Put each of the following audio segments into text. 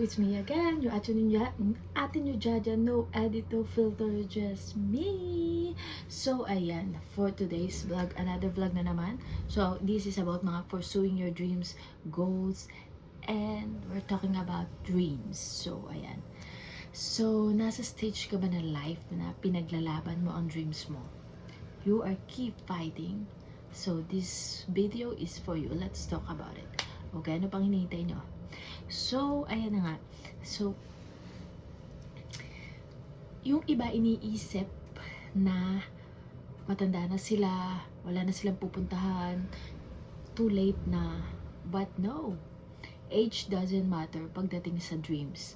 It's me again, yung atin yung Jaja, no edit, no filter, just me. So, ayan, for today's vlog, another vlog na naman. So, this is about mga pursuing your dreams, goals, and we're talking about dreams. So, ayan. So, nasa stage ka ba ng life na pinaglalaban mo ang dreams mo? You are keep fighting. So, this video is for you. Let's talk about it. Okay, ano pang hinihintay nyo? So, ayan na nga. So, yung iba iniisip na matanda na sila, wala na silang pupuntahan, too late na. But no, age doesn't matter pagdating sa dreams.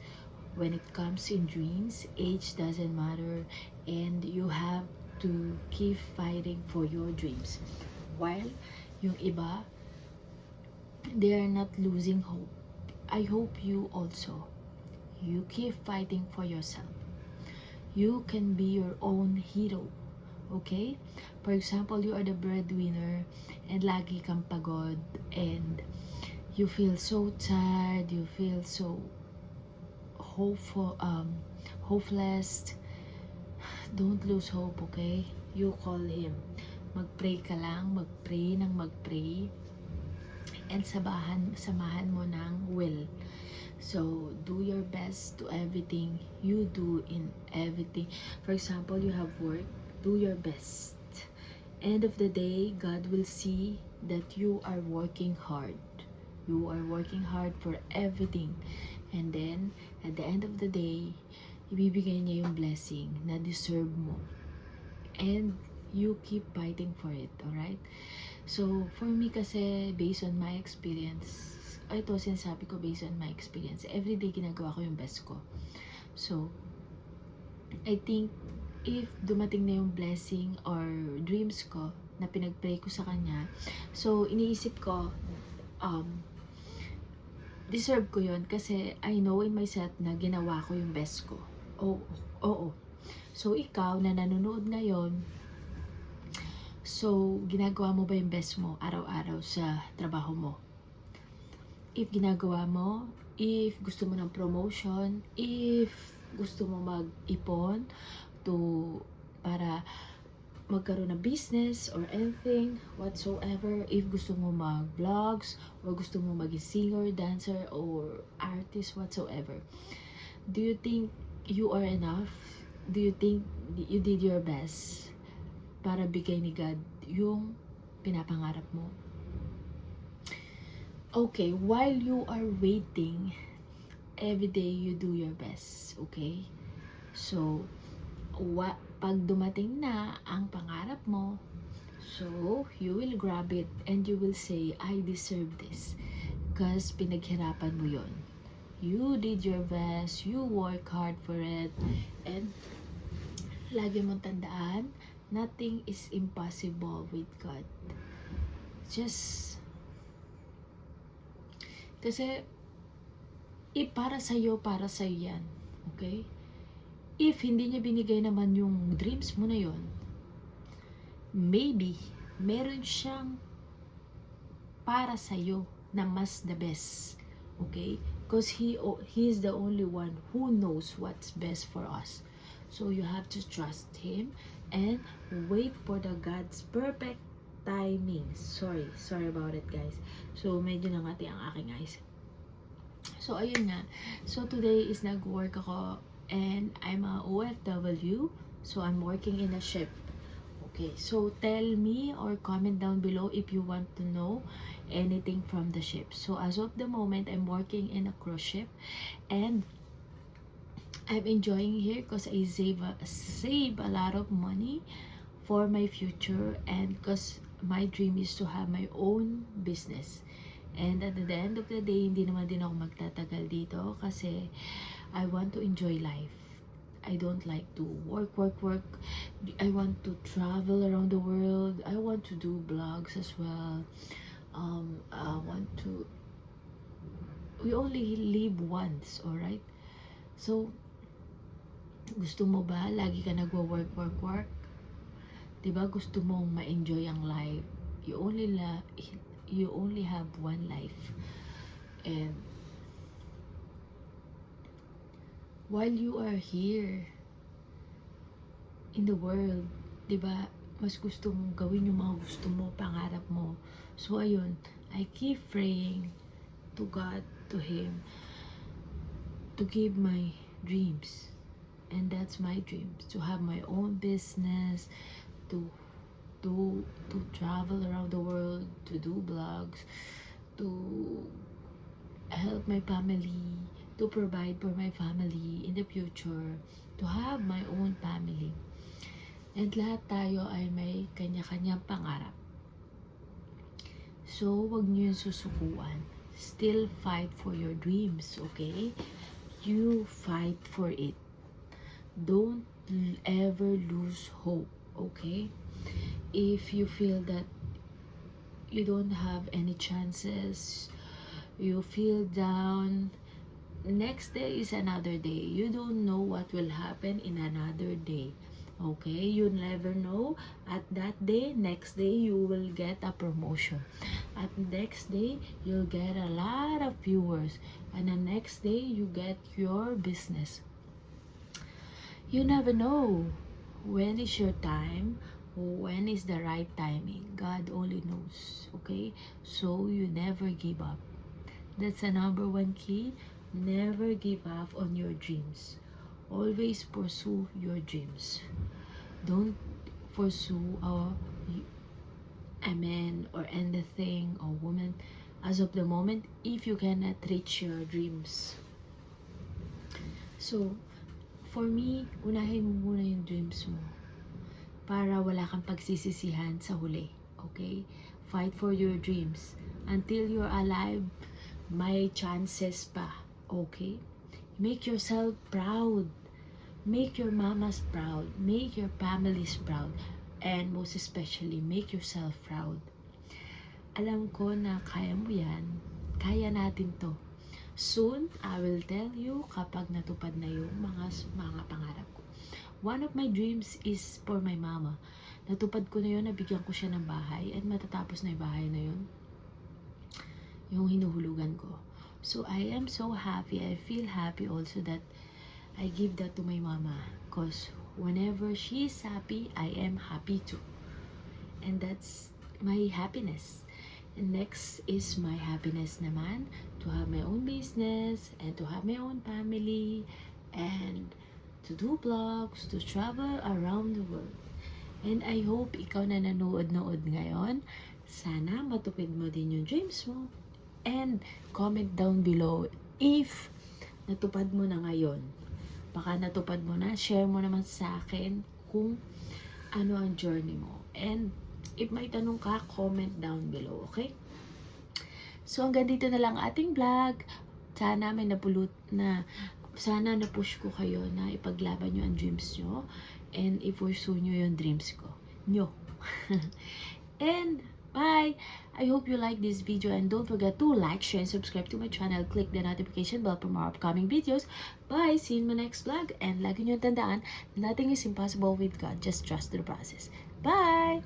When it comes in dreams, age doesn't matter and you have to keep fighting for your dreams. While yung iba, they are not losing hope. I hope you also. You keep fighting for yourself. You can be your own hero. Okay? For example, you are the breadwinner and lagi kang pagod and you feel so tired, you feel so hopeless. Don't lose hope, okay? You call him. Mag-pray ka lang, mag-pray ng mag-pray. And samahan mo ng will. So, do your best to everything you do in everything. For example, you have work, do your best. End of the day, God will see that you are working hard. You are working hard for everything. And then, at the end of the day, ibibigay niya yung blessing na deserve mo. And you keep fighting for it, alright? So, for me kasi, based on my experience, ito sinasabi ko based on my experience, everyday ginagawa ko yung best ko. So, I think, if dumating na yung blessing or dreams ko, na pinag-pray ko sa Kanya, so, iniisip ko, deserve ko yun kasi I know in myself na ginawa ko yung best ko. Oo. So, ikaw na nanonood ngayon, so, ginagawa mo ba yung best mo araw-araw sa trabaho mo? If ginagawa mo, if gusto mo ng promotion, if gusto mo mag-ipon para magkaroon ng business or anything whatsoever, if gusto mo mag-vlogs or gusto mo maging singer, dancer, or artist whatsoever, do you think you are enough? Do you think you did your best para bigay ni God yung pinapangarap mo? Okay, while you are waiting, every day you do your best, okay? So, pag dumating na ang pangarap mo, so, you will grab it and you will say, I deserve this. Because pinaghirapan mo yon. You did your best, you work hard for it, and lagi mong tandaan, nothing is impossible with God. Just, kasi, para sa'yo yan. Okay? If hindi niya binigay naman yung dreams mo na yon, maybe, meron siyang para sa'yo na mas the best. Okay? Because He is the only one who knows what's best for us. So, you have to trust Him and wait for the God's perfect timing. Sorry about it, guys. So, medyo nangati ang aking eyes. So, ayun nga. So, today is nag-work ako and I'm a OFW. So, I'm working in a ship. Okay, so tell me or comment down below if you want to know anything from the ship. So, as of the moment, I'm working in a cruise ship and I'm enjoying here because I save a lot of money for my future and because my dream is to have my own business. And at the end of the day, hindi naman din ako magtatagal dito kasi I want to enjoy life. I don't like to work. I want to travel around the world. I want to do vlogs as well. We only live once, alright? So, gusto mo ba lagi ka nagwo-work? Diba gusto mong ma-enjoy ang life? You only have one life. And while you are here in the world, di ba, mas gusto mong gawin yung mga gusto mo, pangarap mo. So, ayun, I keep praying to God, to Him, to give my dreams. And that's my dreams, to have my own business, to travel around the world, to do vlogs, to help my family, to provide for my family in the future, to have my own family. And lahat tayo ay may kanya-kanyang pangarap. So, wag niyo yung susukuan. Still fight for your dreams, okay? You fight for it. Don't ever lose hope, okay? If you feel that you don't have any chances, you feel down, next day is another day. You don't know what will happen in another day. Okay, you never know. At that day, next day, you will get a promotion. At next day, you'll get a lot of viewers. And the next day, you get your business. You never know when is your time, when is the right timing. God only knows. Okay, so you never give up. That's the number one key. Never give up on your dreams. Always pursue your dreams. Don't pursue a man or anything or woman as of the moment if you cannot reach your dreams. So, for me, unahin mo muna yung dreams mo para wala kang pagsisisihan sa huli. Okay? Fight for your dreams. Until you're alive, may chances pa. Okay? Make yourself proud. Make your mamas proud. Make your families proud. And most especially, make yourself proud. Alam ko na kaya mo yan. Kaya natin to. Soon, I will tell you kapag natupad na yung mga pangarap ko. One of my dreams is for my mama. Natupad ko na yun, nabigyan ko siya ng bahay at matatapos na yung bahay na yun. Yung hinuhulugan ko. So, I am so happy. I feel happy also that I give that to my mama. Because whenever she's happy, I am happy too. And that's my happiness. And next is my happiness naman, to have my own business and to have my own family and to do vlogs, to travel around the world. And I hope ikaw na nanood ngayon, sana matupid mo din yung dreams mo. And comment down below if natupad mo na ngayon. Baka natupad mo na, share mo naman sa akin kung ano ang journey mo. And if may tanong ka, comment down below, okay? So hanggang dito na lang ating vlog. Sana may sana na-push ko kayo na ipaglaban nyo ang dreams nyo and i-pursue nyo yung dreams ko. And bye! I hope you like this video and don't forget to like, share, and subscribe to my channel. Click the notification bell for more upcoming videos. Bye! See you in my next vlog. And lagi nyo tandaan, nothing is impossible with God. Just trust the process. Bye!